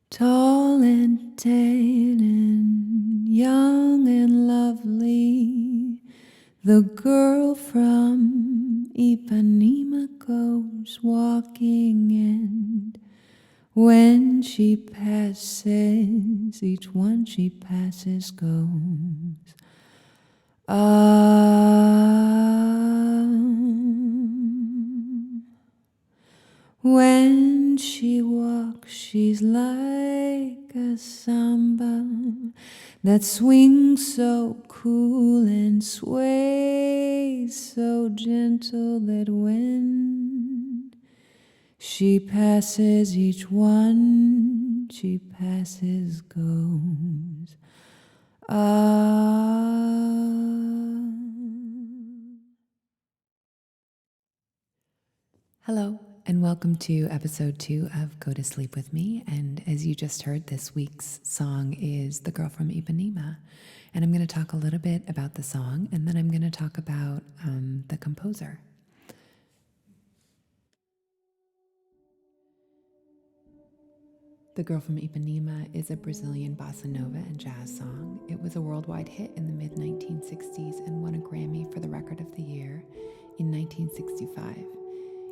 Tall and tan and young and lovely, the girl from Ipanema goes walking, and when she passes, each one she passes goes, when she walks, she's like a samba that swings so cool and sways so gentle that when she passes, each one she passes goes, Hello, and welcome to episode 2 of Go to Sleep with Me. And as you just heard, this week's song is The Girl from Ipanema. And I'm going to talk a little bit about the song, and then I'm going to talk about the composer. The Girl from Ipanema is a Brazilian bossa nova and jazz song. It was a worldwide hit in the mid-1960s and won a Grammy for the Record of the Year in 1965.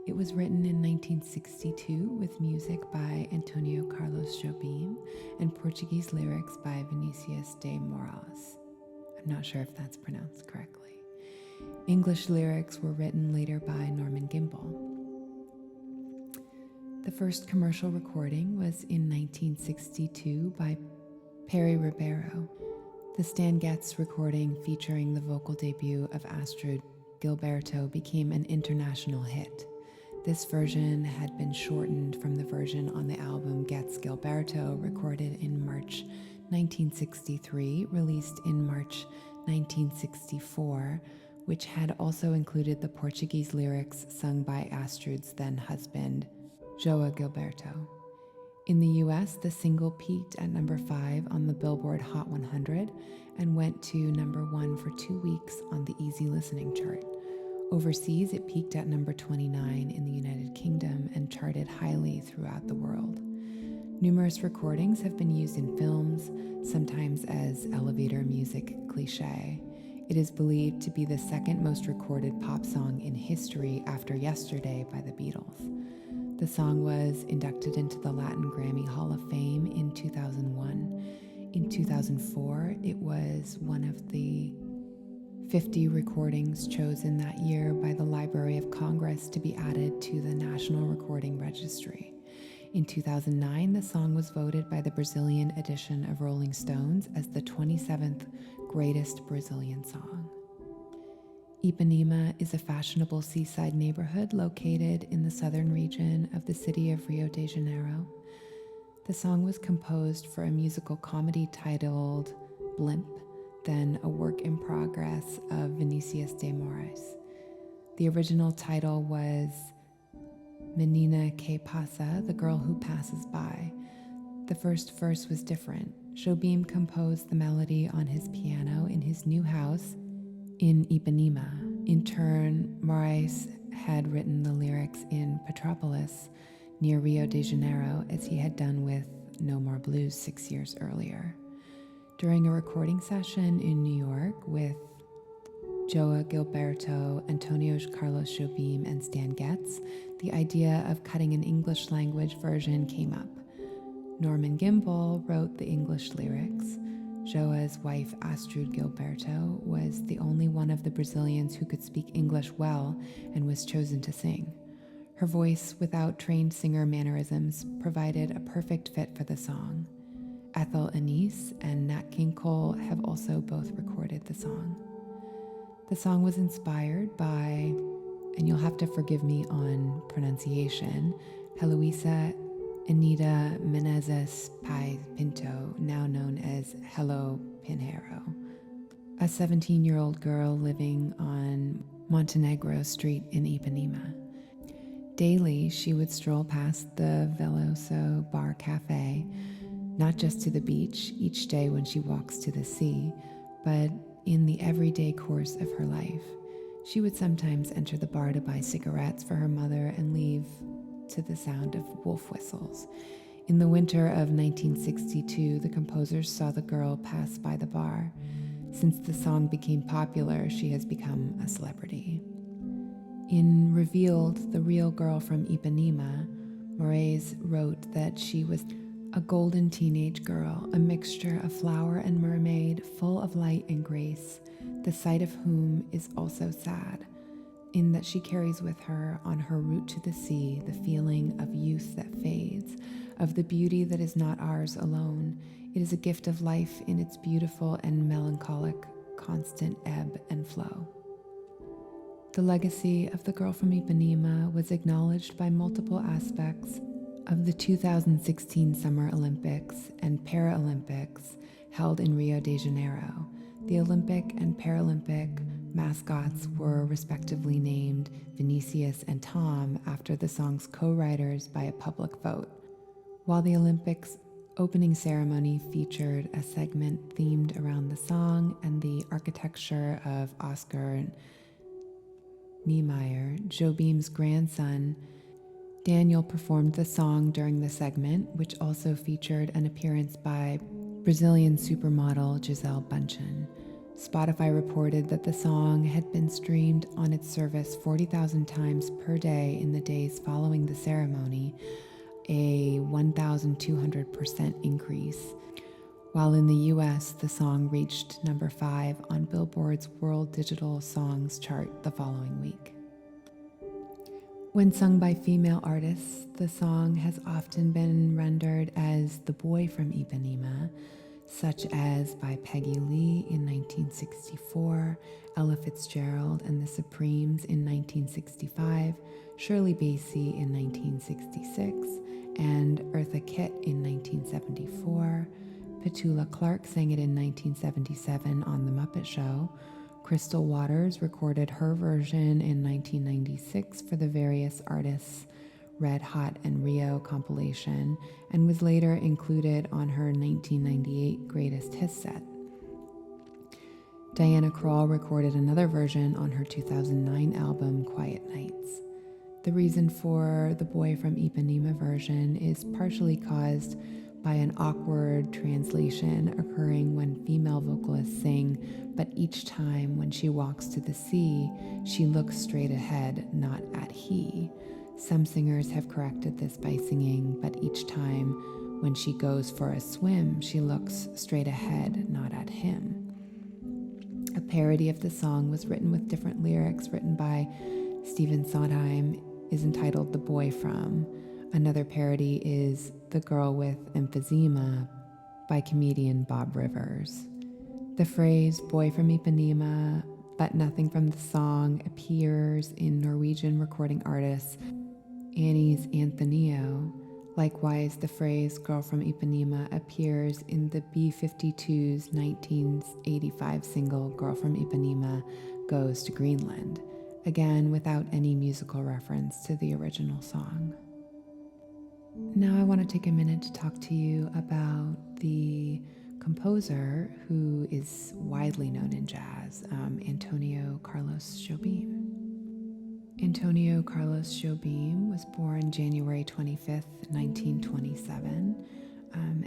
It was written in 1962 with music by Antonio Carlos Jobim and Portuguese lyrics by Vinicius de Moraes. I'm not sure if that's pronounced correctly. English lyrics were written later by Norman Gimbel. The first commercial recording was in 1962 by Perry Ribeiro. The Stan Getz recording featuring the vocal debut of Astrid Gilberto became an international hit. This version had been shortened from the version on the album Getz Gilberto, recorded in March 1963, released in March 1964, which had also included the Portuguese lyrics sung by Astrid's then husband, João Gilberto. In the US, the single peaked at number 5 on the Billboard Hot 100 and went to number 1 for 2 weeks on the Easy Listening chart. Overseas, it peaked at number 29 in the United Kingdom and charted highly throughout the world. Numerous recordings have been used in films, sometimes as elevator music cliché. It is believed to be the second most recorded pop song in history after Yesterday by the Beatles. The song was inducted into the Latin Grammy Hall of Fame in 2001. In 2004, it was one of the 50 recordings chosen that year by the Library of Congress to be added to the National Recording Registry. In 2009, the song was voted by the Brazilian edition of Rolling Stones as the 27th greatest Brazilian song. Ipanema is a fashionable seaside neighborhood located in the southern region of the city of Rio de Janeiro. The song was composed for a musical comedy titled Blimp, then a work in progress of Vinicius de Moraes. The original title was Menina que Passa, the girl who passes by. The first verse was different. Jobim composed the melody on his piano in his new house in Ipanema. In turn, Moraes had written the lyrics in Petrópolis, near Rio de Janeiro, as he had done with No More Blues 6 years earlier. During a recording session in New York with João Gilberto, Antonio Carlos Jobim, and Stan Getz, the idea of cutting an English language version came up. Norman Gimbel wrote the English lyrics. Joa's wife, Astrid Gilberto, was the only one of the Brazilians who could speak English well and was chosen to sing. Her voice, without trained singer mannerisms, provided a perfect fit for the song. Ethel Anise and Nat King Cole have also both recorded the song. The song was inspired by, and you'll have to forgive me on pronunciation, Heloisa Anita Menezes Pai Pinto, now known as Hello Pinheiro, a 17-year-old girl living on Montenegro Street in Ipanema. Daily, she would stroll past the Veloso Bar Cafe, not just to the beach each day when she walks to the sea, but in the everyday course of her life. She would sometimes enter the bar to buy cigarettes for her mother and leave to the sound of wolf whistles. In the winter of 1962, the composers saw the girl pass by the bar. Since the song became popular, she has become a celebrity. In Revealed, the Real Girl from Ipanema, Moraes wrote that she was a golden teenage girl, a mixture of flower and mermaid, full of light and grace, the sight of whom is also sad, in that she carries with her on her route to the sea the feeling of youth that fades, of the beauty that is not ours alone. It is a gift of life in its beautiful and melancholic, constant ebb and flow. The legacy of the girl from Ipanema was acknowledged by multiple aspects of the 2016 Summer Olympics and Paralympics held in Rio de Janeiro. The Olympic and Paralympic mascots were respectively named Vinicius and Tom after the song's co-writers by a public vote, while the Olympics opening ceremony featured a segment themed around the song and the architecture of Oscar Niemeyer, Jobim's grandson. Daniel performed the song during the segment, which also featured an appearance by Brazilian supermodel Gisele Bündchen. Spotify reported that the song had been streamed on its service 40,000 times per day in the days following the ceremony, a 1,200% increase. While in the US, the song reached number 5 on Billboard's World Digital Songs chart the following week. When sung by female artists, the song has often been rendered as The Boy from Ipanema, such as by Peggy Lee in 1964, Ella Fitzgerald and the Supremes in 1965, Shirley Bassey in 1966, and Eartha Kitt in 1974. Petula Clark sang it in 1977 on The Muppet Show. Crystal Waters recorded her version in 1996 for the Various Artists Red Hot and Rio compilation, and was later included on her 1998 Greatest Hits set. Diana Krall recorded another version on her 2009 album Quiet Nights. The reason for the Boy from Ipanema version is partially caused by an awkward translation occurring when female vocalists sing, but each time when she walks to the sea, she looks straight ahead, not at he. Some singers have corrected this by singing, but each time when she goes for a swim, she looks straight ahead, not at him. A parody of the song was written with different lyrics written by Stephen Sondheim, is entitled The Boy From. Another parody is The Girl with Emphysema by comedian Bob Rivers. The phrase Boy from Ipanema, but nothing from the song appears in Norwegian recording artist Annie's Anthonio. Likewise, the phrase Girl from Ipanema appears in the B-52's 1985 single Girl from Ipanema Goes to Greenland, again without any musical reference to the original song. Now I want to take a minute to talk to you about the composer who is widely known in jazz, Antonio Carlos Jobim. Antonio Carlos Jobim was born January 25th, 1927,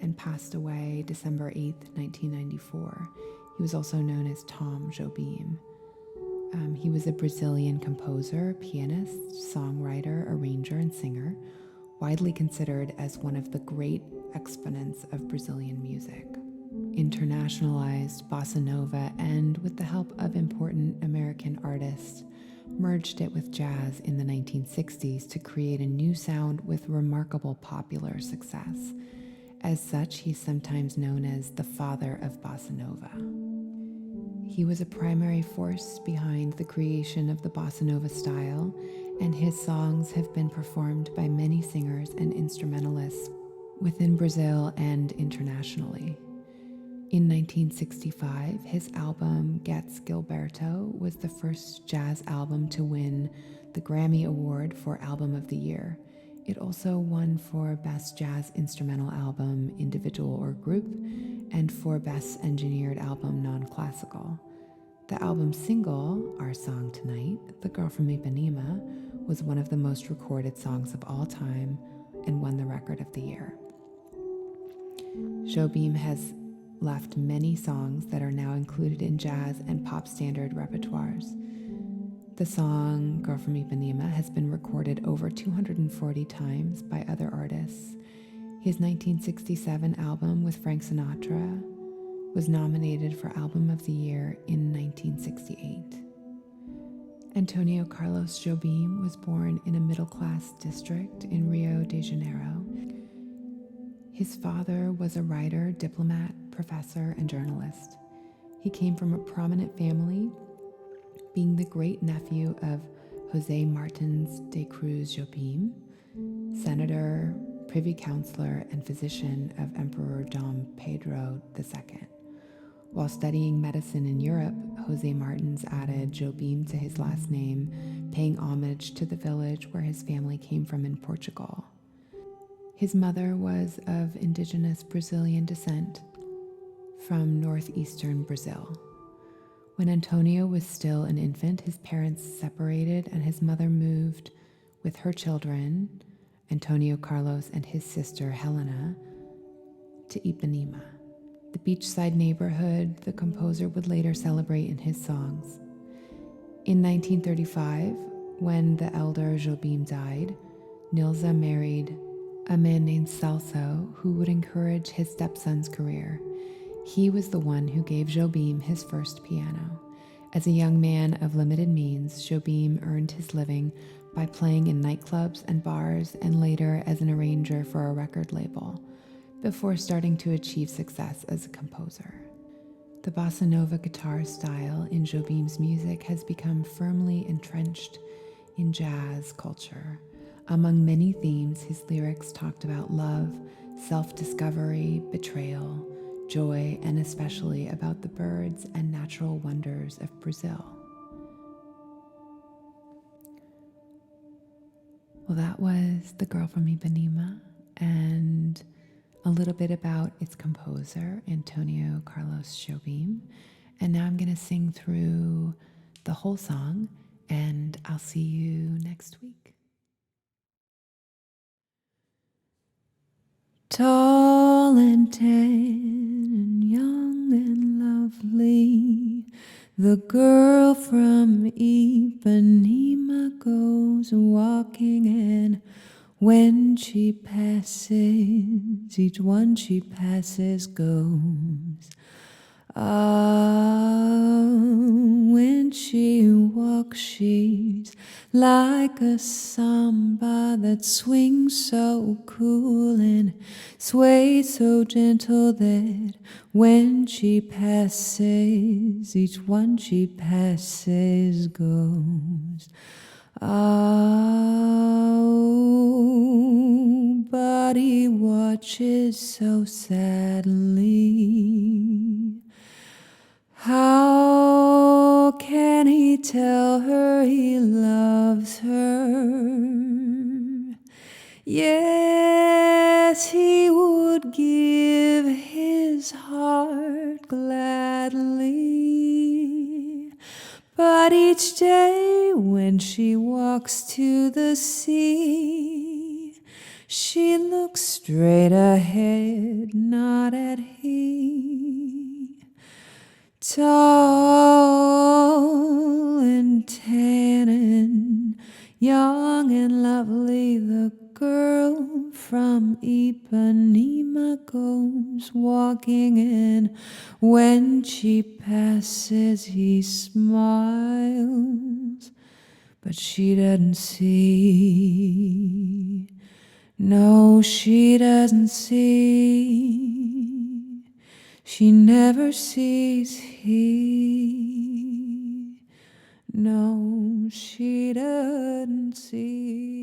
and passed away December 8th, 1994. He was also known as Tom Jobim. He was a Brazilian composer, pianist, songwriter, arranger, and singer, widely considered as one of the great exponents of Brazilian music. Internationalized bossa nova and, with the help of important American artists, merged it with jazz in the 1960s to create a new sound with remarkable popular success. As such, he's sometimes known as the father of bossa nova. He was a primary force behind the creation of the bossa nova style, and his songs have been performed by many singers and instrumentalists within Brazil and internationally. In 1965, his album Gats Gilberto was the first jazz album to win the Grammy Award for Album of the Year. It also won for Best Jazz Instrumental Album, Individual or Group, and for Best Engineered Album Non-Classical. The album single, Our Song Tonight, The Girl from Ipanema, was one of the most recorded songs of all time and won the Record of the Year. Jobim has left many songs that are now included in jazz and pop standard repertoires. The song Girl from Ipanema has been recorded over 240 times by other artists. His 1967 album with Frank Sinatra was nominated for Album of the Year in 1968. Antonio Carlos Jobim was born in a middle-class district in Rio de Janeiro. His father was a writer, diplomat, professor, and journalist. He came from a prominent family, being the great-nephew of José Martins de Cruz Jobim, senator, privy councillor, and physician of Emperor Dom Pedro II. While studying medicine in Europe, José Martins added Jobim to his last name, paying homage to the village where his family came from in Portugal. His mother was of indigenous Brazilian descent from northeastern Brazil. When Antonio was still an infant, his parents separated and his mother moved with her children, Antonio Carlos and his sister Helena, to Ipanema, the beachside neighborhood the composer would later celebrate in his songs. In 1935, when the elder Jobim died, Nilza married a man named Celso who would encourage his stepson's career. He was the one who gave Jobim his first piano. As a young man of limited means, Jobim earned his living by playing in nightclubs and bars and later as an arranger for a record label, before starting to achieve success as a composer. The bossa nova guitar style in Jobim's music has become firmly entrenched in jazz culture. Among many themes, his lyrics talked about love, self-discovery, betrayal, joy, and especially about the birds and natural wonders of Brazil. Well, that was The Girl from Ipanema, and a little bit about its composer, Antonio Carlos Jobim. And now I'm going to sing through the whole song, and I'll see you next week. Tall and tan and young and lovely, the girl from Ipanema goes walking, and when she passes, each one she passes goes. Ah, when she walks, she's like a samba that swings so cool and sways so gentle that when she passes, each one she passes goes. Oh, but he watches so sadly. How can he tell her he loves her? Yes, he would give his heart gladly. But each day when she walks to the sea, she looks straight ahead, not at him. Tall and tan and young and lovely, the girl from Ipanema goes walking, and when she passes, he smiles, but she doesn't see. No, she doesn't see. She never sees he. No, she doesn't see.